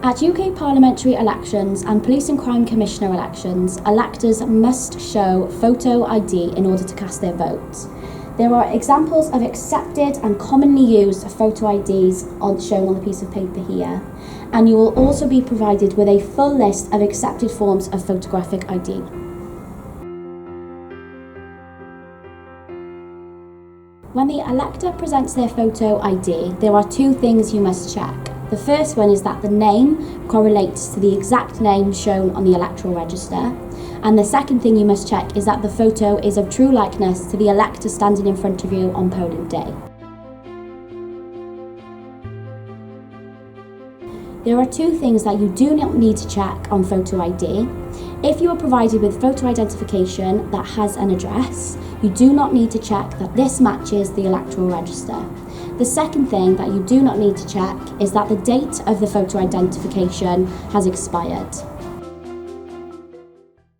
At UK parliamentary elections and Police and Crime Commissioner elections, electors must show photo ID in order to cast their vote. There are examples of accepted and commonly used photo IDs shown on the piece of paper here, and you will also be provided with a full list of accepted forms of photographic ID. When the elector presents their photo ID, there are two things you must check. The first one is that the name correlates to the exact name shown on the electoral register. And the second thing you must check is that the photo is of true likeness to the elector standing in front of you on polling day. There are two things that you do not need to check on photo ID. If you are provided with photo identification that has an address, you do not need to check that this matches the electoral register. The second thing that you do not need to check is that the date of the photo identification has expired.